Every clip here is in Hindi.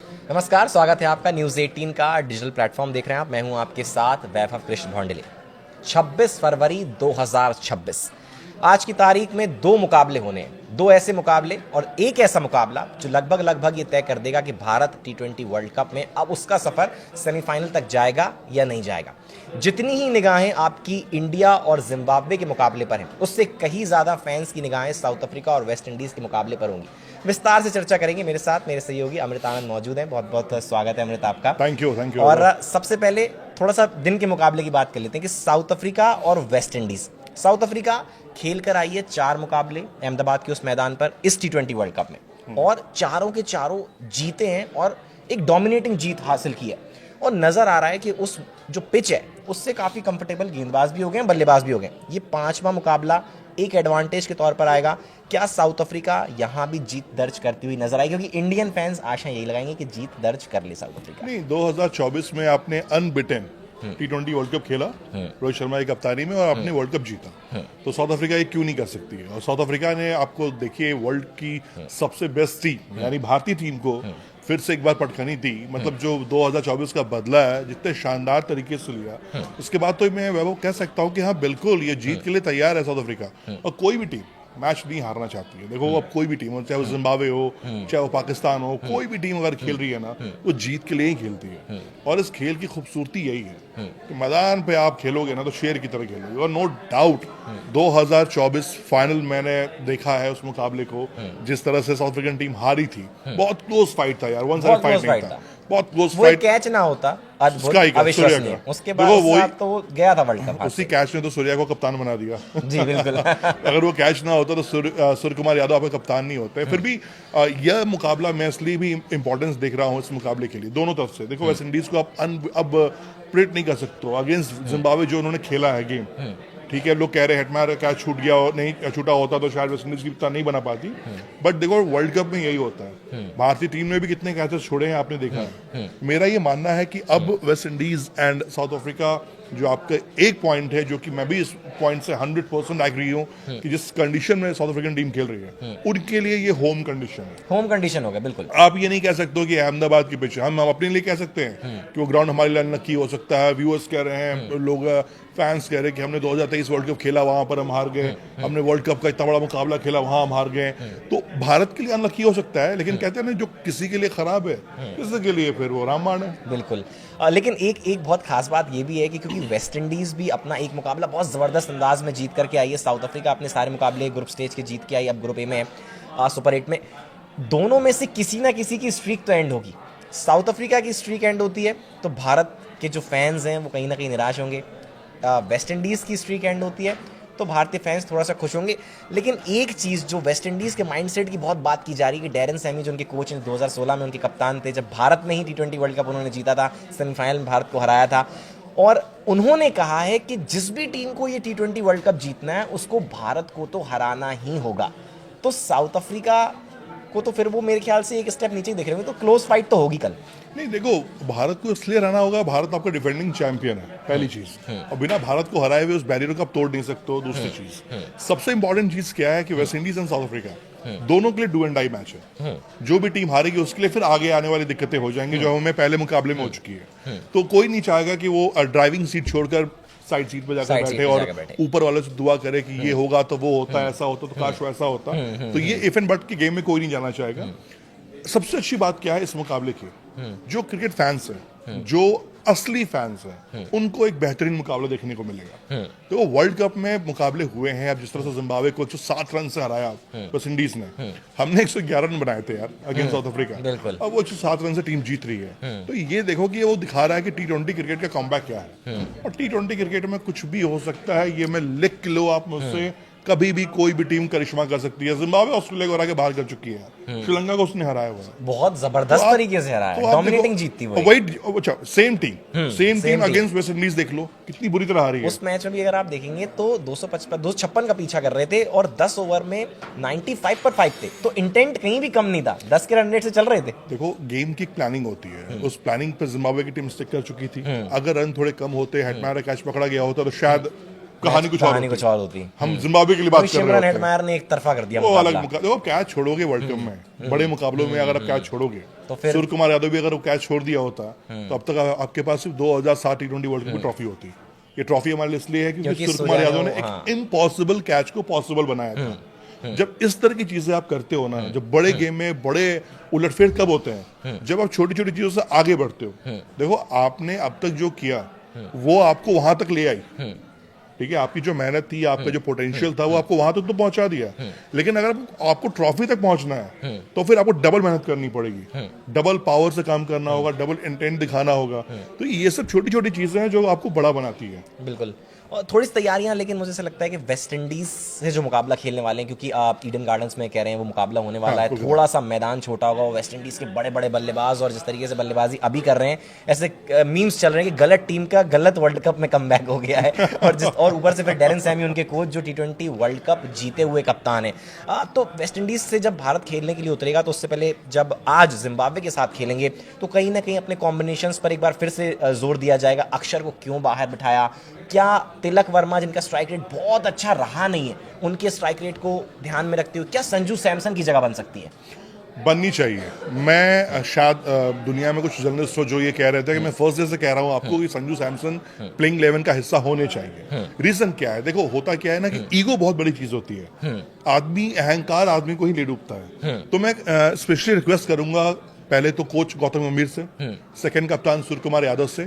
नमस्कार, स्वागत है आपका न्यूज़ 18 का डिजिटल प्लेटफॉर्म देख रहे हैं आप। मैं हूं आपके साथ वैभव कृष्ण भौंडले। 26 फरवरी 2026 आज की तारीख में दो मुकाबले होने हैं। दो ऐसे मुकाबले और एक ऐसा मुकाबला जो लगभग ये तय कर देगा कि भारत T20 वर्ल्ड कप में अब उसका सफर सेमीफाइनल तक जाएगा या नहीं जाएगा। जितनी ही निगाहें आपकी इंडिया और जिम्बाब्वे के मुकाबले पर हैं, उससे कहीं ज्यादा फैंस की निगाहें साउथ अफ्रीका और वेस्ट इंडीज के मुकाबले पर होंगी। विस्तार से चर्चा करेंगे। मेरे साथ मेरे सहयोगी अमृत आनंद मौजूद हैं। बहुत बहुत स्वागत है अमृत आपका। थैंक यू और सबसे पहले थोड़ा सा दिन के मुकाबले की बात कर लेते हैं कि साउथ अफ्रीका और वेस्ट इंडीज। साउथ अफ्रीका खेल कर आई है 4 मुकाबले अहमदाबाद के उस मैदान पर इस T20 वर्ल्ड कप में, और चारों के चारों जीते हैं और एक डोमिनेटिंग जीत हासिल की है। और नजर आ रहा है कि उस जो पिच है उससे काफी कंफर्टेबल गेंदबाज भी हो गए, बल्लेबाज भी हो गए। ये 5वां मुकाबला एक एडवांटेज के तौर पर आएगा। क्या साउथ अफ्रीका यहां भी जीत दर्ज करती हुई नजर आएगी? क्योंकि इंडियन फैंस आशा यही लगाएंगे कि जीत दर्ज कर ले साउथ अफ्रीका। नहीं, 2024 में आपने अनबिटेन T20 वर्ल्ड कप खेला रोहित शर्मा की कप्तानी में और आपने वर्ल्ड कप जीता। तो साउथ अफ्रीका ये क्यों नहीं कर सकती है? और साउथ अफ्रीका ने आपको देखिए वर्ल्ड की सबसे बेस्ट टीम यानी भारतीय टीम को फिर से एक बार पटखनी दी। मतलब जो 2024 का बदला है जितने शानदार तरीके से लिया, उसके बाद तो मैं वैभव कह सकता हूँ कि हाँ बिल्कुल ये जीत के लिए तैयार है साउथ अफ्रीका। और कोई भी टीम मैच नहीं हारना चाहती है। देखो अब कोई भी टीम हो, चाहे वो जिम्बाब्वे हो, चाहे वो पाकिस्तान हो, कोई भी टीम अगर खेल रही है ना, वो जीत के लिए ही खेलती है। और इस खेल की खूबसूरती यही है कि मैदान पे आप खेलोगे ना तो शेर की तरह खेलोगे। और नो डाउट 2024 फाइनल मैंने देखा है उस मुकाबले को, जिस तरह से साउथ अफ्रीकन टीम हारी थी। बहुत क्लोज फाइट था यार, वन साइड फाइट नहीं था, बहुत क्लोज फाइट। कैच ना होता अद्भुत, अविश्वसनीय। उसके बाद तो वो गया था वर्ल्ड कप। उसी कैच ने तो सूर्या को कप्तान बना दिया। जी बिल्कुल। अगर वो कैच ना होता तो सूर्य कुमार यादव आपके कप्तान नहीं होते। फिर भी यह मुकाबला मैं इसलिए भी इंपॉर्टेंस देख रहा हूँ इस मुकाबले के लिए दोनों तरफ से। देखो वेस्ट इंडीज को आप अब प्रिडिक्ट नहीं कर सकते हो अगेंस्ट जिम्बाब्वे जो उन्होंने खेला है गेम। ठीक है, लोग कह रहे हैं हेटमायर कैच छूट गया और नहीं छूटा होता तो शायद वेस्ट इंडीज की इतना नहीं बना पाती। बट देखो वर्ल्ड कप में यही होता है। भारतीय टीम ने भी कितने कैचेस छोड़े हैं आपने देखा है। मेरा ये मानना है कि अब West Indies and south Africa जो आपका एक पॉइंट है, जो कि मैं भी इस पॉइंट से 100% एग्री हूँ कि जिस कंडीशन में साउथ अफ्रीकन टीम खेल रही है उनके लिए ये होम कंडीशन है। होम कंडीशन हो गया बिल्कुल। आप ये नहीं कह सकते हो कि अहमदाबाद की पिच है। हम अपने लिए कह सकते हैं कि वो ग्राउंड हमारे लिए अनलकी हो सकता है। व्यूअर्स कह रहे हैं, लोग फैंस कह रहे हैं कि हमने 2023 वर्ल्ड कप खेला, वहां पर हम हार गए। हमने वर्ल्ड कप का इतना बड़ा मुकाबला खेला, वहां हम हार गए। तो भारत के लिए अनलकी हो सकता है, लेकिन कहते हैं ना जो किसी के लिए खराब है किसी के लिए फिर वो रामबाण है। बिल्कुल। लेकिन एक बहुत खास बात ये भी है कि क्योंकि वेस्ट इंडीज भी अपना एक मुकाबला बहुत जबरदस्त अंदाज में जीत करके आई है। साउथ अफ्रीका अपने सारे मुकाबले ग्रुप स्टेज के जीत के आई, अब ग्रुप ए में है, सुपर 8 में। दोनों में से किसी ना किसी की स्ट्रीक तो एंड होगी। साउथ अफ्रीका की स्ट्रीक एंड होती है तो भारत के जो फैंस हैं वो कहीं ना कहीं निराश होंगे। वेस्ट इंडीज़ की स्ट्रीक एंड होती है तो भारतीय फैंस थोड़ा सा खुश होंगे। लेकिन एक चीज़ जो वेस्ट इंडीज़ के माइंडसेट की बहुत बात की जा रही है कि डैरेन सैमी जो उनके कोच हैं, 2016 में उनके कप्तान थे, जब भारत में ही T20 वर्ल्ड कप उन्होंने जीता था, सेमीफाइनल में भारत को हराया था। और उन्होंने कहा है कि जिस भी टीम को ये T20 वर्ल्ड कप जीतना है उसको भारत को तो हराना ही होगा। तो साउथ अफ्रीका को तो फिर वो मेरे ख्याल से एक स्टेप नीचे ही दिख रहे होंगे। तो क्लोज फाइट तो होगी कल। नहीं देखो, भारत को इसलिए रहना होगा, भारत आपका डिफेंडिंग चैंपियन है, पहली चीज। और बिना भारत को हराए हुए उस बैरियर को आप तोड़ नहीं सकते हो। दूसरी चीज, सबसे इंपॉर्टेंट चीज क्या है कि West Indies and south Africa दोनों के लिए डू एंड डाई मैच है। जो भी टीम हारेगी उसके लिए फिर आगे आने वाली दिक्कतें हो जाएंगी जो हमें पहले मुकाबले में हो चुकी है। तो कोई नहीं चाहेगा कि वो ड्राइविंग सीट छोड़कर साइड सीट पे जाकर बैठे और ऊपर वालों से दुआ करे कि ये होगा तो वो होता है, ऐसा होता तो काश वैसा होता। तो ये इफ एंड बट की गेम में कोई नहीं जाना चाहेगा। सबसे अच्छी बात क्या है इस मुकाबले की, जो क्रिकेट फैंस हैं, जो असली फैंस हैं, उनको एक बेहतरीन मुकाबला देखने को मिलेगा। तो वो वर्ल्ड कप में मुकाबले हुए हैं, अब जिस तरह से जिम्बाब्वे को 107 रन से हराया वेस्ट इंडीज ने, हमने 111 रन बनाए थे यार अगेंस्ट साउथ अफ्रीका। अब वो 107 रन से टीम जीत रही है। तो ये देखो कि वो दिखा रहा है कि T20 क्रिकेट का कमबैक क्या है। और T20 क्रिकेट में कुछ भी हो सकता है, ये मैं लिख लो आप मुझसे। कभी भी कोई भी टीम करिश्मा कर सकती है। जिम्बाब्वे ऑस्ट्रेलिया को हरा के बाहर कर चुकी है, श्रीलंका को उसने हराया हुआ है, बहुत जबरदस्त तरीके से हराया है, डोमिनेटिंग जीतती हुई। वही अच्छा, same team against West Indies देख लो कितनी बुरी तरह हारी है। उस मैच में भी अगर आप देखेंगे तो 256 का पीछा कर रहे थे और 10 ओवर में 95 पर 5 थे। तो इंटेंट कहीं भी कम नहीं था, 10 के रन रेट से चल रहे थे। देखो गेम की प्लानिंग होती है, उस प्लानिंग पर जिम्बाब्वे की टीम स्टिक कर चुकी थी। अगर रन थोड़े कम होते, हेटमायर कैच पकड़ा गया होता तो शायद कहानी कुछ और होती। हम जिम्बाब्वे के लिए बात कर रहे शिमरन हैं, हेटमायर ने एक तरफा कर दिया वो मुकाबला। अलग देखो कैच छोड़ोगे वर्ल्ड कप में, बड़े मुकाबलों में अगर आप कैच छोड़ोगे तो फिर सूर्य कुमार यादव भी अगर वो कैच छोड़ दिया होता तो अब तक आपके पास सिर्फ 2007 T20 वर्ल्ड कप की ट्रॉफी होती। ये ट्रॉफी हमारे लिए इसलिए है क्योंकि सूर्य कुमार यादव ने एक इम्पॉसिबल कैच को पॉसिबल बनाया था। जब इस तरह की चीजें आप करते हो ना, जब बड़े गेम में बड़े उलटफेर कब होते हैं, जब आप छोटी छोटी चीजों से आगे बढ़ते हो। देखो आपने अब तक जो किया वो आपको वहां तक ले आई, ठीक है, आपकी जो मेहनत थी, आपका जो पोटेंशियल था वो आपको वहां तक तो पहुंचा दिया, लेकिन अगर आपको ट्रॉफी तक पहुंचना है तो फिर आपको डबल मेहनत करनी पड़ेगी, डबल पावर से काम करना होगा, डबल इंटेंट दिखाना होगा। तो ये सब छोटी छोटी चीजें हैं जो आपको बड़ा बनाती है। बिल्कुल, और थोड़ी सी तैयारियां, लेकिन मुझे ऐसा लगता है कि वेस्ट इंडीज से जो मुकाबला खेलने वाले हैं, क्योंकि आप ईडन गार्डन्स में कह रहे हैं वो मुकाबला होने वाला है, थोड़ा सा मैदान छोटा होगा। वो वेस्ट इंडीज के बड़े बड़े बल्लेबाज और जिस तरीके से बल्लेबाजी अभी कर रहे हैं, ऐसे मीम्स चल रहे हैं कि गलत टीम का गलत वर्ल्ड कप में कमबैक हो गया है। और ऊपर से फिर डेरेन सैमी उनके कोच जो T20 वर्ल्ड कप जीते हुए कप्तान है। तो वेस्ट इंडीज से जब भारत खेलने के लिए उतरेगा तो उससे पहले जब आज जिम्बाब्वे के साथ खेलेंगे तो कहीं ना कहीं अपने कॉम्बिनेशंस पर एक बार फिर से जोर दिया जाएगा। अक्षर को क्यों बाहर बिठाया, क्या तिलक वर्मा जिनका स्ट्राइक रेट बहुत अच्छा रहा नहीं है, उनके स्ट्राइक रेट को ध्यान में रखते हुए क्या संजू सैमसन की जगह बन सकती है? बननी चाहिए। मैं शायद दुनिया में कुछ जर्नलिस्ट हो जो ये कह रहे थे कि मैं फर्स्ट डे से कह रहा हूँ आपको कि संजू सैमसन प्लेइंग 11 का हिस्सा होने चाहिए। रीजन क्या है, देखो होता क्या है ना कि ईगो बहुत बड़ी चीज होती है, आदमी अहंकार आदमी को ही ले डूबता है। तो मैं स्पेशली रिक्वेस्ट करूंगा पहले तो कोच गौतम गंभीर से, सेकंड कप्तान सूर्य कुमार यादव से,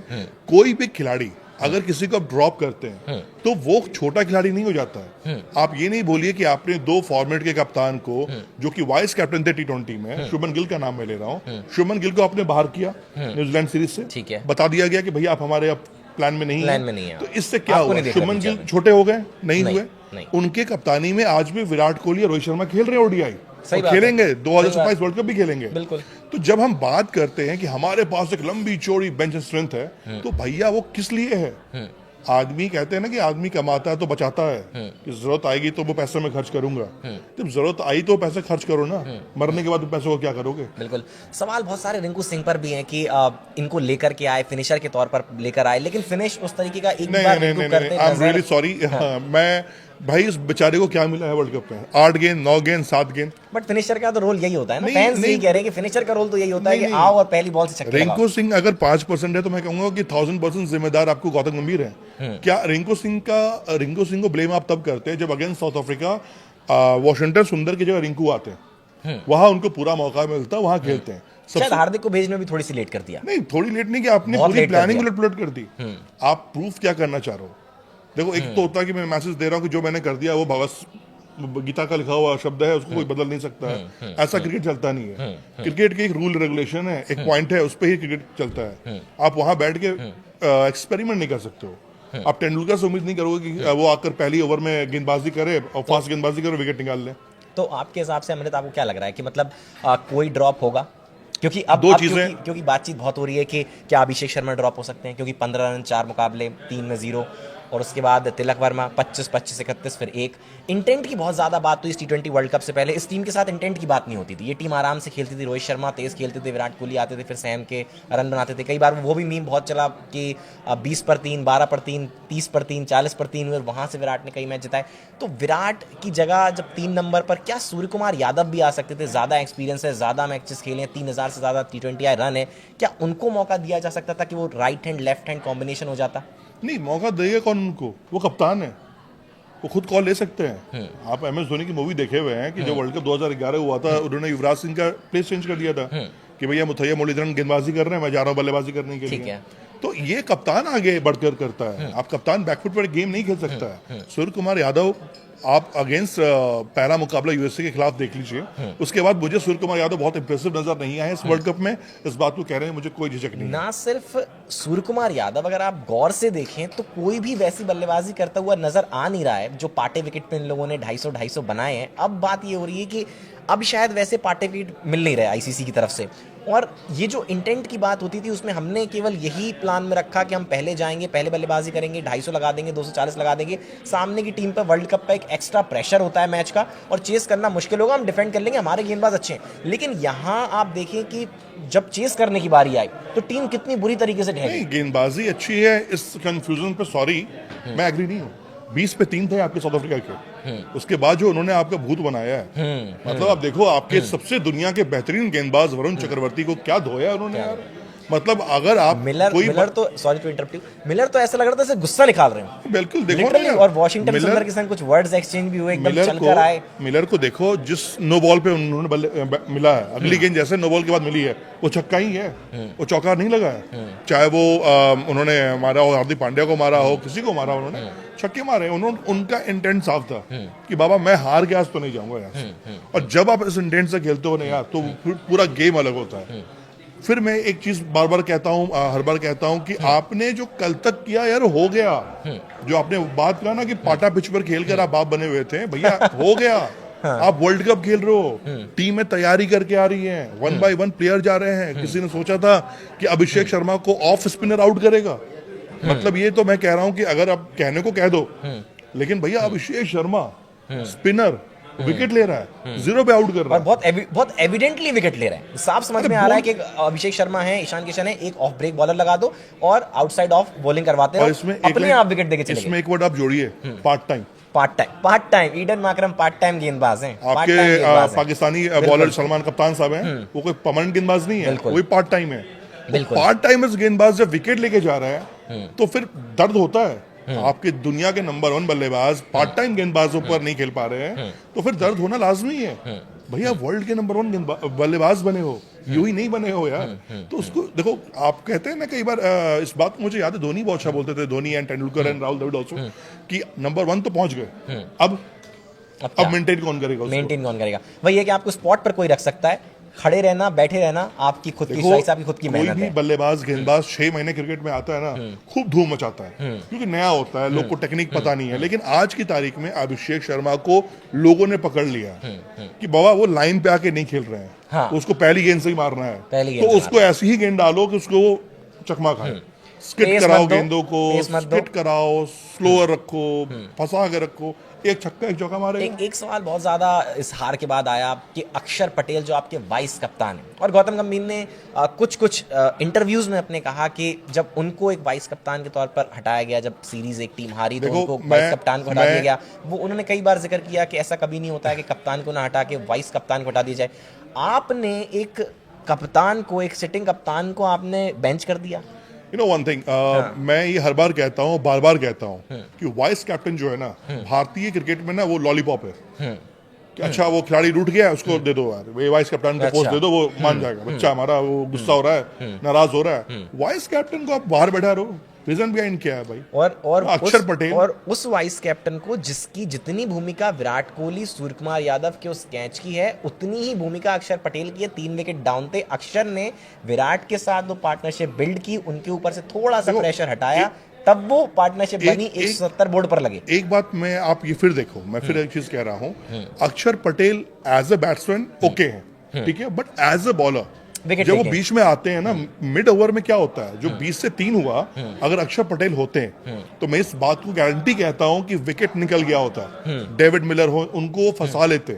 कोई भी खिलाड़ी अगर किसी को आप ड्रॉप करते हैं तो वो छोटा खिलाड़ी नहीं हो जाता है। आप ये नहीं बोलिए कि आपने 2 फॉर्मेट के कप्तान को जो कि वाइस कैप्टन थे T20 में, शुभमन गिल का नाम मैं ले रहा हूँ, शुभमन गिल को आपने बाहर किया न्यूजीलैंड सीरीज से, ठीक है, बता दिया गया कि भैया आप हमारे अब प्लान में नहीं है। तो इससे क्या हुआ, शुभमन गिल छोटे हो गए, नहीं हुए। उनके कप्तानी में आज भी विराट कोहली और रोहित शर्मा खेल रहे हैं ODI, खेलेंगे 2027 वर्ल्ड कप भी खेलेंगे। बिल्कुल। तो जब हम बात करते हैं कि हमारे पास एक लंबी चौड़ी बेंच स्ट्रेंथ है, तो भैया वो किस लिए है? आदमी कहते हैं ना कि आदमी कमाता है तो बचाता है, कि जरूरत आएगी तो वो पैसे में खर्च करूंगा। जब जरूरत आई तो पैसे खर्च करो ना, मरने के बाद पैसों को क्या करोगे? बिल्कुल। सवाल बहुत सारे रिंकू सिंह पर भी हैं कि इनको लेकर के आए, फिनिशर के तौर पर लेकर आए, लेकिन फिनिश उस तरीके का एक बार रिंकू करते आई एम रियली सॉरी। मैं भाई इस बेचारे को क्या मिला है वर्ल्ड कप में, 8 गेंद 9 गेंद 7 गेंद, बट फिनिशर का तो रोल यही होता है ना। फैंस यही कह रहे हैं कि फिनिशर का रोल तो यही होता है कि आओ और पहली बॉल से छक्के लगाओ। रिंकू सिंह अगर 5% है तो मैं कहूंगा कि 1000% जिम्मेदार आपको गौतम गंभीर है। क्या रिंकू सिंह को ब्लेम आप तब करते हैं जब अगेंस्ट साउथ अफ्रीका वॉशिंगटन सुंदर की जगह रिंकू आते हैं, वहां उनको पूरा मौका मिलता है, वहां खेलते हैं। शायद हार्दिक को भेजने में भी थोड़ी सी लेट कर दिया। नहीं, थोड़ी लेट नहीं, कि आपने पूरी प्लानिंग उलट पुलट कर दी। आप प्रूफ क्या करना चाह रहे हो? देखो एक तो होता है कि मैं मैसेज दे रहा हूँ कि जो मैंने कर दिया वो भगवत गीता का लिखा हुआ शब्द है, उसको कोई बदल नहीं सकता है। ऐसा क्रिकेट चलता नहीं है। क्रिकेट के एक रूल रेगुलेशन है, एक पॉइंट है, उस पर ही क्रिकेट चलता है। आप वहां बैठ के एक्सपेरिमेंट नहीं कर सकते हो। आप तेंदुलकर से उम्मीद नहीं करोगे कि वो आकर पहली ओवर में गेंदबाजी करे और फास्ट गेंदबाजी करे, विकेट निकाल ले। तो आपके हिसाब से अमृत, आपको क्या लग रहा है कि मतलब कोई ड्रॉप होगा? क्योंकि अब दो चीजें, क्योंकि बातचीत बहुत हो रही है कि क्या अभिषेक शर्मा ड्रॉप हो सकते हैं, क्योंकि 15 रन 4 मुकाबले 3 में 0, और उसके बाद तिलक वर्मा 25 25 31 फिर 1। इंटेंट की बहुत ज़्यादा बात तो इस T20 वर्ल्ड कप से पहले इस टीम के साथ इंटेंट की बात नहीं होती थी। ये टीम आराम से खेलती थी, रोहित शर्मा तेज़ खेलते थे, विराट कोहली आते थे, फिर सैम के रन बनाते थे। कई बार वो भी मीम बहुत चला कि 20 पर 3, 12 पर 3, 30 पर 3, 40 पर 3 हुए, वहाँ से विराट ने कई मैच जिताए। तो विराट की जगह जब 3 नंबर पर क्या सूर्य कुमार यादव भी आ सकते थे? ज़्यादा एक्सपीरियंस है, ज़्यादा मैचेस खेले हैं, 3000 से ज़्यादा T20 आए रन है, क्या उनको मौका दिया जा सकता था कि वो right hand left hand combination हो जाता? नहीं, मौका देगा कौन उनको? वो कप्तान है, वो खुद कॉल ले सकते हैं। आप MS धोनी की मूवी देखे हुए हैं कि जो वर्ल्ड कप 2011 हुआ था, उन्होंने युवराज सिंह का प्लेस चेंज कर दिया था कि भैया मुथैया मुरलीधरन गेंदबाजी कर रहे हैं, मैं जा रहा हूँ बल्लेबाजी करने के लिए। तो ये कप्तान आगे बढ़कर करता है। आप कप्तान बैकफुट पर गेम नहीं खेल सकता है। सूर्य कुमार यादव आप अगेंस्ट पहला मुकाबला USA के खिलाफ देख लीजिए, उसके बाद मुझे सूर्य कुमार यादव बहुत इंप्रेसिव नजर नहीं आए इस वर्ल्ड कप में। इस बात को कह रहे हैं, मुझे कोई झिझक नहीं। ना सिर्फ सूर्य कुमार यादव, अगर आप गौर से देखें तो कोई भी वैसी बल्लेबाजी करता हुआ नजर आ नहीं रहा है जो पाटे विकेट पे इन लोगों ने 250 बनाए हैं। अब बात ये हो रही है कि अब शायद वैसे पाटे विकेट मिल नहीं रहे ICC की तरफ से, और ये जो इंटेंट की बात होती थी उसमें हमने केवल यही प्लान में रखा कि हम पहले जाएंगे, पहले बल्लेबाजी करेंगे, 250 लगा देंगे, 240 लगा देंगे। सामने की टीम पर वर्ल्ड कप का एक एक्स्ट्रा प्रेशर होता है मैच का, और चेस करना मुश्किल होगा, हम डिफेंड कर लेंगे, हमारे गेंदबाज अच्छे हैं। लेकिन यहाँ आप देखें कि जब चेस करने की बारी आई तो टीम कितनी बुरी तरीके से ढह गई। गेंदबाजी अच्छी है, इस कंफ्यूजन पे सॉरी मैं एग्री नहीं हूँ। 20 पे 3 थे आपके साउथ अफ्रीका के। उसके बाद जो उन्होंने आपका भूत बनाया है, मतलब आप देखो आपके सबसे दुनिया के बेहतरीन गेंदबाज वरुण चक्रवर्ती को क्या धोया उन्होंने यार। मतलब अगर आप मिलर तो sorry to interrupt you, Miller तो ऐसा लग रहा था जैसे गुस्सा निकाल रहे हो बिल्कुल देखो लिटरली। ना, और वॉशिंगटन सुंदर के साथ कुछ वर्ड्स एक्सचेंज भी हुए, एकदम चलकर आए। मिलर को देखो जिस नो बॉल पे उन्होंने मिला है, अगली गेंद जैसे नो बॉल के बाद मिली है वो छक्का ही है, वो चौका नहीं लगा है। चाहे वो उन्होंने मारा हो, हार्दिक पांड्या को मारा हो, किसी को मारा उन्होंने, छक्के मारे। उनका इंटेंट साफ था कि बाबा मैं हार के आज तो नहीं जाऊंगा यार। और जब आप इस इंटेंट से खेलते हो ना यार, तो पूरा गेम अलग होता है। फिर मैं एक चीज बार बार कहता हूँ, हर बार कहता हूँ कि आपने जो कल तक किया यार हो गया। जो आपने बात कहा ना कि पाटा पिच पर खेलकर आप बाप बने हुए थे, भैया हो गया। आप वर्ल्ड कप खेल रहे हो, टीम में तैयारी करके आ रही है, 1 by 1 प्लेयर जा रहे हैं। किसी ने सोचा था कि अभिषेक शर्मा को ऑफ स्पिनर आउट करेगा? मतलब ये तो मैं कह रहा हूँ कि अगर आप कहने को कह दो, लेकिन भैया अभिषेक शर्मा स्पिनर विकेट ले रहा है, 0 पे आउट कर रहा है, और बहुत एविडेंटली विकेट ले रहा है। साफ समझ में आ रहा है कि अभिषेक शर्मा है, ईशान किशन है, एक ऑफ ब्रेक बॉलर लगा दो और आउटसाइड ऑफ बॉलिंग करवाते हैं, अपने आप विकेट देके चले गए। इसमें एक वर्ड आप जोड़िए, part time Eden माकरम part time गेंदबाज हैं। आपके पाकिस्तानी बॉलर सलमान कप्तान साहब हैं, वो कोई परमानेंट गेंदबाज नहीं है, वो पार्ट टाइम है। पार्ट टाइम गेंदबाज जब विकेट लेके जा रहा है तो फिर दर्द होता है। आपके दुनिया के नंबर 1 बल्लेबाज पार्ट टाइम गेंदबाजों पर नहीं खेल पा रहे हैं, तो फिर दर्द होना लाजमी है। भैया वर्ल्ड के नंबर 1 बल्लेबाज बने हो, यूं ही नहीं बने हो यार। तो उसको देखो, आप कहते हैं ना कई बार, इस बात को मुझे याद है, धोनी बहुत अच्छा बोलते थे, Dhoni and Tendulkar and Rahul Dravid also, कि नंबर 1 तो पहुंच गए, अब मेंटेन कौन करेगा? वही है कि आपको स्पॉट पर कोई रख सकता है, खड़े रहना, बैठे रहना आपकी खुद की चॉइस, आपकी खुद की मेहनत है। कोई भी बल्लेबाज गेंदबाज 6 महीने क्रिकेट में आता है ना, खूब धूम मचाता है, क्योंकि नया होता है, लोग को टेक्निक पता नहीं है। लेकिन आज की तारीख में अभिषेक शर्मा को लोगों ने पकड़ लिया कि बाबा वो लाइन पे आके नहीं खेल रहे हैं, हाँ। तो उसको पहली गेंद से ही मारना है, तो उसको ऐसी ही गेंद डालो कि उसको चकमा खाए। स्किट कराओ गेंदों को, स्किट कराओ, स्लोअर रखो, फंसा के रखो, एक छक्का एक चौका मारे। एक सवाल बहुत ज्यादा इस हार के बाद आया कि अक्षर पटेल जो आपके वाइस कप्तान हैं, और गौतम गंभीर ने कुछ इंटरव्यूज में अपने कहा कि जब उनको एक वाइस कप्तान के तौर पर हटाया गया, जब सीरीज एक टीम हारी तो उनको वाइस कप्तान को हटा दिया गया। वो उन्होंने कई बार जिक्र किया कि ऐसा कभी नहीं होता है कि कप्तान को ना हटा के वाइस कप्तान को हटा दिया जाए। आपने एक कप्तान को, एक सिटिंग कप्तान को आपने बेंच कर दिया। You know one thing, मैं ये हर बार कहता हूँ, बार बार कहता हूँ कि वाइस कैप्टन जो है ना, भारतीय क्रिकेट में ना वो लॉलीपॉप है कि अच्छा वो खिलाड़ी रूठ गया, उसको दे दो यार, वे वाइस कैप्टन को पोस्ट दे दो, वो मान जाएगा। बच्चा हमारा वो गुस्सा हो रहा है, नाराज हो रहा है, वाइस कैप्टन को आप बाहर बैठा रहो, रीजन बिहाइंड क्या है भाई? और अक्षर पटेल, और उस वाइस कैप्टन को जिसकी जितनी भूमिका विराट कोहली, सूर्यकुमार यादव के उस कैच की है, उतनी ही भूमिका अक्षर पटेल की है। 3 विकेट डाउन थे, अक्षर ने विराट के साथ वो पार्टनरशिप बिल्ड की, उनके ऊपर से थोड़ा सा प्रेशर हटाया, तब वो पार्टनरशिप बनी, 170 बोर्ड पर लगे। एक बात मैं आप ये फिर देखो, मैं फिर एक चीज कह रहा हूँ, Akshar Patel as a batsman okay है, ठीक है, बट एज अ बॉलर जब वो बीच में आते हैं ना, मिड ओवर में क्या होता है, जो 20 से 3 हुआ, अगर अक्षर पटेल होते हैं तो मैं इस बात को गारंटी कहता हूं कि विकेट निकल गया होता। डेविड मिलर हो, उनको वो फंसा लेते।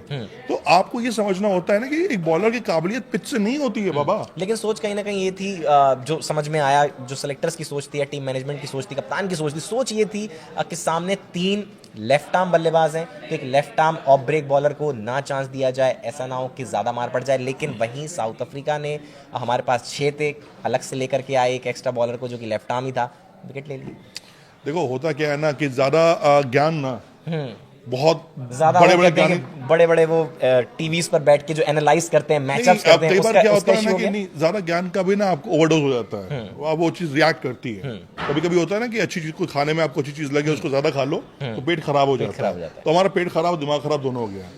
तो आपको ये समझना होता है ना कि एक बॉलर की काबिलियत पिच से नहीं होती है बाबा। लेकिन सोच कहीं ना कहीं ये थी, जो समझ में आया, जो सेलेक्टर्स की सोच थी या टीम मैनेजमेंट की सोच थी, कप्तान की सोच थी, सोच ये थी कि सामने 3 लेफ्ट आर्म बल्लेबाज हैं, तो एक left arm off break bowler को ना चांस दिया जाए, ऐसा ना हो कि ज्यादा मार पड़ जाए। लेकिन वहीं साउथ अफ्रीका ने, हमारे पास 6 थे, अलग से लेकर के आए एक एक्स्ट्रा बॉलर को जो कि लेफ्ट आर्म ही था, विकेट ले लिया। देखो होता क्या है ना कि ज्यादा ज्ञान ना, बहुत ज्यादा बड़े बड़े वो टीवीज पर बैठ के जो एनालाइज करते हैं, मैचअप्स करते हैं, कई बार क्या होता है ना कि नहीं, ज्यादा ज्ञान का भी ना आपको ओवरडोज हो जाता है, वो चीज रिएक्ट करती है। कभी कभी होता है ना कि अच्छी चीज को खाने में आपको अच्छी चीज लगे, उसको ज्यादा खा लो तो पेट खराब हो जाता है। तो हमारा पेट खराब, दिमाग खराब दोनों हो गया।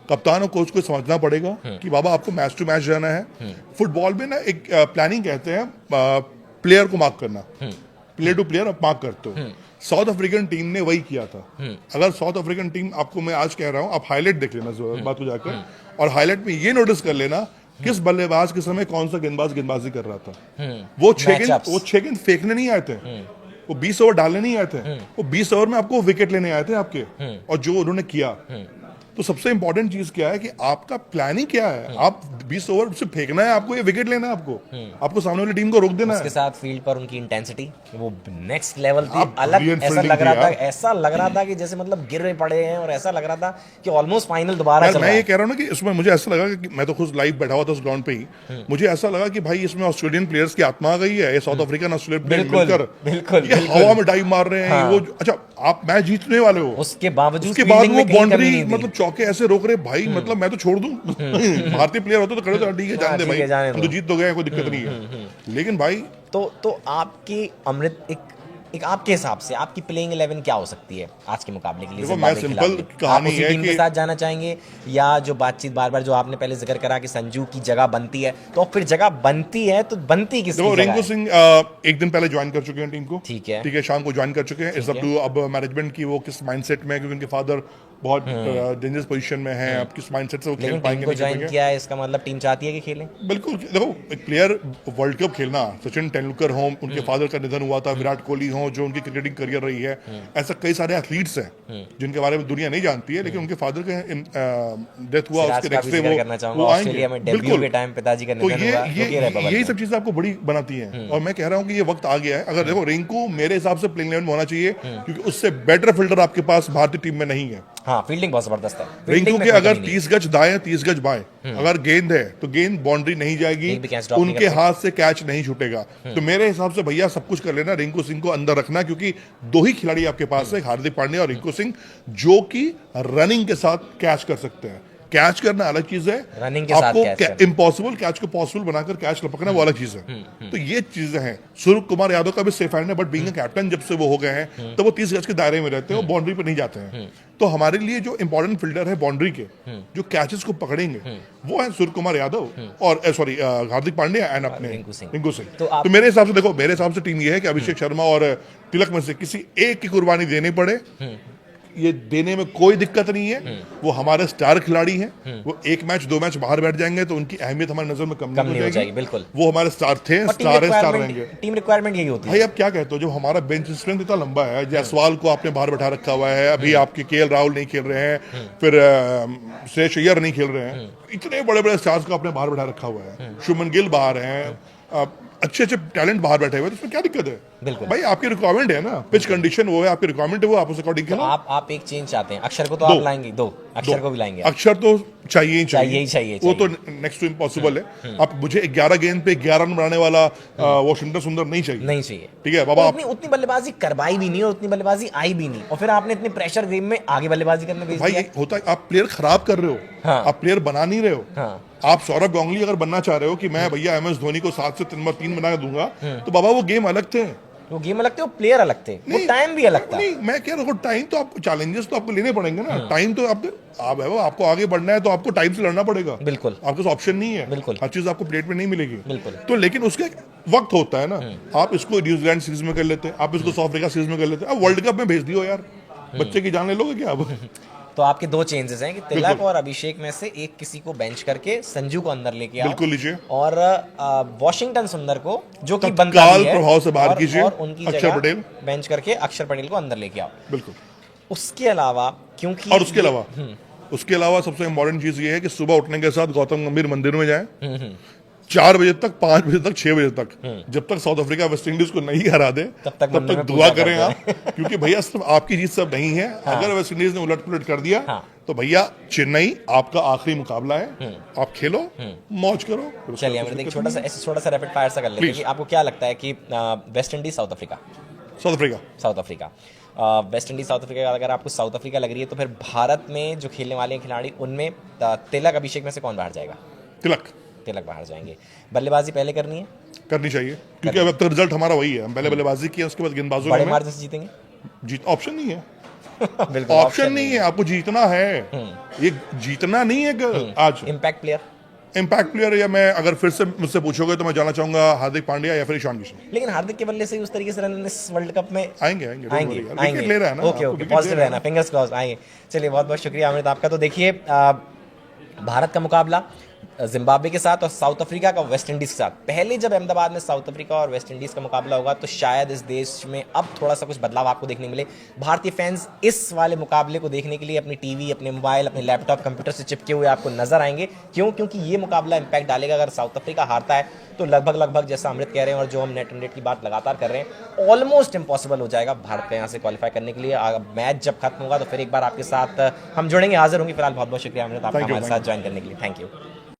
कप्तान और कोच को समझना पड़ेगा कि बाबा आपको मैच टू मैच जाना है। फुटबॉल में ना एक प्लानिंग कहते हैं, प्लेयर को मार्क करना, प्लेयर टू प्लेयर आप मार्क करते हो। साउथ अफ्रीकन टीम ने वही किया था। अगर साउथ अफ्रीकन टीम, आपको मैं आज कह रहा हूं, आप हाईलाइट देख लेना बात को जाकर, और हाईलाइट में ये नोटिस कर लेना किस बल्लेबाज के समय कौन सा गेंदबाजी कर रहा था। वो 6 गेंद फेंकने नहीं आए थे, वो 20 ओवर डालने नहीं आए थे, वो 20 ओवर में आपको विकेट लेने आए थे आपके, और जो उन्होंने किया। तो सबसे इंपॉर्टेंट चीज क्या है कि आपका प्लानिंग क्या है। आप 20 ओवर से फेंकना है आपको, ये विकेट लेना है आपको सामने वाली टीम को रोक देना उसके है। साथ फील्ड पर उनकी इंटेंसिटी वो नेक्स्ट लेवल थी, आप अलग। brilliant ऐसा fielding लग रहा थी था, यार। ऐसा लग रहा था कि जैसे मतलब गिर रहे पड़े हैं, और ऐसा लग रहा था कि ऑलमोस्ट फाइनल दोबारा यार चल मैं रहा ये है। कह रहा हूँ ना कि इसमें मुझे ऐसा लगा कि मैं तो खुद लाइव बैठा हुआ था उस ग्राउंड पे ही, मुझे ऐसा लगा कि भाई इसमें ऑस्ट्रेलियन प्लेयर्स की आत्मा आ गई है। ये साउथ अफ्रीकन ऑस्ट्रेलियन प्लेयर बिल्कुल, मिलकर बिल्कुल, ये बिल्कुल। हवा में डाइव मार रहे हैं। हाँ। वो अच्छा, आप मैच जीतने वाले हो, उसके बावजूद उसके बाद fielding वो में कहीं कमी बाउंड्री नहीं थी। मतलब चौके ऐसे रोक रहे भाई, मतलब मैं तो छोड़ दूं। भारतीय प्लेयर होते तो खड़े तो ठीक है, हाँ, जान दे ठीक भाई, है, जाने हम दो। तो जीत तो गए, कोई दिक्कत नहीं है। लेकिन भाई तो आपकी अमृत, एक आपके हिसाब से आपकी प्लेइंग 11 क्या हो सकती है आज के मुकाबले के लिए? देखो, जिम्बाब्वे मैं के खिलाफ सिंपल भी। कहानी आप उसी है टीम के कि- साथ जाना चाहेंगे, या जो बातचीत बार बार जो आपने पहले जिक्र करा कि संजू की जगह बनती है, तो फिर जगह बनती है तो बनती किसकी देखो, जगह रिंकू है? सिंह एक दिन पहले ज्वाइन कर चुके हैं टीम को। ठीक है। ठीक है, शाम को ज्वाइन कर चुके हैं। इट्स ठीक अप है। टू अब मैनेजमेंट की वो किस माइंडसेट में है, क्योंकि उनके फादर बहुत डेंजरस पोजीशन में है। अब किस माइंडसेट से वो खेल लेकिन टीम पाएंगे को नहीं ज्वाइन खेलेंगे। किया है, इसका मतलब टीम चाहती है कि खेलें। बिल्कुल। देखो, एक प्लेयर वर्ल्ड कप खेलना, सचिन तेंदुलकर हो, उनके फादर का निधन हुआ था, विराट कोहली हो जो उनकी क्रिकेटिंग करियर रही है, ऐसा कई सारे एथलीट्स हैं जिनके बारे में दुनिया नहीं जानती है, लेकिन उनके फादर का डेथ हुआ, सिराज उसके का भी नेक्स्ट डे जिक्र करना चाहूंगा, वो ऑस्ट्रेलिया में आएंगे। डेब्यू के टाइम पिताजी का तो निधन ये हुआ, जो कि रहे बबल यही में। सब चीजें आपको बड़ी बनाती हैं। और मैं कह रहा हूँ कि ये वक्त आ गया है। अगर देखो, रिंकू मेरे हिसाब से प्लेइंग 11 में होना चाहिए, क्योंकि उससे बेटर फील्डर आपके पास भारतीय टीम में नहीं है। हाँ, फील्डिंग बहुत जबरदस्त है। रिंकू फील्डिंग में के कोई अगर कमी नहीं। 30 गज दाएं 30 गज बाएं अगर गेंद है तो गेंद बाउंड्री नहीं जाएगी, एक भी कैच ड्रॉप नहीं उनके करते। हाथ से कैच नहीं छूटेगा। तो मेरे हिसाब से भैया सब कुछ कर लेना, रिंकू सिंह को अंदर रखना, क्योंकि दो ही खिलाड़ी आपके पास है, हार्दिक पांड्या और रिंकू सिंह, जो कि रनिंग के साथ कैच कर सकते हैं। कैच करना अलग चीज है, रनिंग के साथ कैच करना। इम्पॉसिबल कैच को पॉसिबल बनाकर कैच लपकना वो अलग चीज है। तो ये चीजें हैं। सूर्य कुमार यादव का भी सेफ हैंड है, बट बीइंग कैप्टन जब से वो हो गए हैं तो वो 30 गज के दायरे में रहते हैं, वो बाउंड्री पर नहीं जाते हैं। तो हमारे लिए जो इंपॉर्टेंट फील्डर है बाउंड्री के, जो कैचेस को पकड़ेंगे, वो है सूर्य कुमार यादव और सॉरी हार्दिक पांड्या एंड अपने रिंकू सिंह। रिंकू सिंह। तो तो मेरे हिसाब से देखो, मेरे हिसाब से टीम ये है कि अभिषेक शर्मा और तिलक में से किसी एक की कुर्बानी देनी पड़े, ये देने में कोई दिक्कत नहीं है। वो हमारे स्टार खिलाड़ी हैं। वो एक मैच 2 मैच बाहर बैठ जाएंगे तो उनकी अहमियत हमारी नजर में कम नहीं हो जाएगी। बिल्कुल। वो हमारे स्टार थे, और स्टार है, स्टार रहेंगे। टीम रिक्वायरमेंट यही होती है। भाई आप क्या कहते हो, जब हमारा बेंच स्ट्रेंथ इतना लंबा है, जायसवाल को आपने बाहर बैठा रखा हुआ है, अभी आपके केएल राहुल नहीं खेल रहे हैं, फिर श्रेयस अय्यर नहीं खेल रहे हैं, इतने बड़े बड़े स्टार्स को आपने बाहर बैठा रखा हुआ है, शुभमन गिल बाहर हैं, अच्छे अच्छे टैलेंट बाहर बैठे हुए हैं, तो उसमें क्या दिक्कत है? बिल्कुल। भाई आपकी रिक्वायरमेंट है ना, पिच कंडीशन वो है, आपकी रिक्वायरमेंट है वो, आप उस अकॉर्डिंग तो खेलो। आप एक चेंज चाहते हैं, अक्षर को तो आप लाएंगे, अक्षर को भी लाएंगे। अक्षर तो चाहिए ही चाहिए। वो तो नेक्स्ट टू इम्पॉसिबल है। आप मुझे 11 गेंद पे 11 रन बनाने वाला वॉशिंगटन सुंदर नहीं चाहिए। ठीक है बाबा, उतनी बल्लेबाजी करवाई भी नहीं और उतनी बल्लेबाजी आई भी नहीं, और फिर आपने इतनी प्रेशर गेम में आगे बल्लेबाजी करने भेज भाई दिया। ये होता है, आप प्लेयर खराब कर रहे हो। हाँ। आप प्लेयर बना नहीं रहे हो। हाँ। आप सौरभ गांगुली अगर बनना चाह रहे हो कि मैं भैया एमएस धोनी को 7 से 3 बना दूंगा, तो बाबा वो गेम अलग थे, वो गेम अलग थे, वो प्लेयर अलग थे, वो टाइम भी अलग था। नहीं, मैं कह रहा हूँ टाइम तो आपको, चैलेंजेस तो आपको लेने पड़ेंगे ना। टाइम तो आपको आगे बढ़ना है तो आपको टाइम से लड़ना पड़ेगा। बिल्कुल। आपके पास ऑप्शन नहीं है। बिल्कुल। हर चीज आपको प्लेट में नहीं मिलेगी। बिल्कुल। तो लेकिन उसके वक्त होता है ना। आप इसको न्यूजीलैंड सीरीज में कर लेते हैं, आप इसको साउथ अफ्रीका सीरीज में कर लेते हैं, अब वर्ल्ड कप में भेज दियो यार, बच्चे की जान ले लोगे क्या अब? तो आपके दो चेंजेस हैं कि तिलक और अभिषेक में से एक किसी को बेंच करके संजू को अंदर लेके आओ, बिल्कुल लीजिए, और वॉशिंगटन सुंदर को, जो कि बनता तत्काल भी है, प्रभाव से बाहर और कीजिए, उनकी अक्षर जगह पटेल बेंच करके अक्षर पटेल को अंदर लेके आओ। बिल्कुल। उसके अलावा क्योंकि और उसके अलावा सबसे इंपॉर्टेंट चीज ये है कि सुबह उठने के साथ गौतम गंभीर मंदिर में जाए, 4 बजे तक, 5 बजे तक, 6 बजे तक, जब तक साउथ अफ्रीका वेस्ट इंडीज को नहीं हरा दे तब तक दुआ करें आप, क्योंकि भैया सिर्फ आपकी जीत सब नहीं है। हाँ। अगर वेस्ट इंडीज ने उलट पुलट कर दिया, हाँ। तो भैया चेन्नई आपका आखिरी मुकाबला है, आप खेलो, मौज करो। चलिए हम एक छोटा सा रैपिड फायर सा कर लेते हैं कि आपको क्या लगता है कि West Indies south Africa West Indies south Africa, अगर आपको साउथ अफ्रीका लग रही है, तो फिर भारत में जो खेलने वाले हैं खिलाड़ी, उनमें तिलक अभिषेक में से कौन बाहर जाएगा? तिलक बाहर जाएंगे। बल्लेबाजी पहले करनी चाहिए, क्योंकि अब तक रिजल्ट हमारा वही है। हम पहले बल्लेबाजी किया, उसके बाद गेंदबाजों बड़े मार्जिन से जीतेंगे। जीत ऑप्शन नहीं है। बिल्कुल ऑप्शन नहीं है, आपको जीतना है। ये जीतना नहीं है। आज इम्पैक्ट प्लेयर, या मैं अगर फिर से मुझसे पूछोगे तो मैं जाना चाहूंगा हार्दिक पांड्या या फिर ईशान किशन। लेकिन हार्दिक के बल्ले से उस तरीके से रन इस वर्ल्ड कप में आएंगे आएंगे। ले रहा है ना। ओके, पॉजिटिव रहना, फिंगर्स क्रॉस आएंगे। चलिए बहुत बहुत शुक्रिया अमृत आपका। तो देखिए, भारत का मुकाबला जिम्बाब्वे के साथ और साउथ अफ्रीका का वेस्ट इंडीज़ के साथ। पहले जब अहमदाबाद में साउथ अफ्रीका और वेस्ट इंडीज़ का मुकाबला होगा तो शायद इस देश में अब थोड़ा सा कुछ बदलाव आपको देखने मिले। भारतीय फैंस इस वाले मुकाबले को देखने के लिए अपनी टीवी, अपने मोबाइल, अपने लैपटॉप, कंप्यूटर से चिपके हुए आपको नजर आएंगे। क्यों? क्योंकि ये मुकाबला इंपैक्ट डालेगा। अगर साउथ अफ्रीका हारता है तो लगभग जैसा अमृत कह रहे हैं और जो हम नेट रन रेट की बात लगातार कर रहे हैं, ऑलमोस्ट इम्पॉसिबल हो जाएगा भारत का यहाँ से क्वालिफाई करने के लिए। मैच जब खत्म होगा तो फिर एक बार आपके साथ हम जुड़ेंगे, हाजिर होंगे। फिलहाल बहुत बहुत शुक्रिया अमृत, आपका हमारे साथ ज्वाइन करने के लिए। Thank you.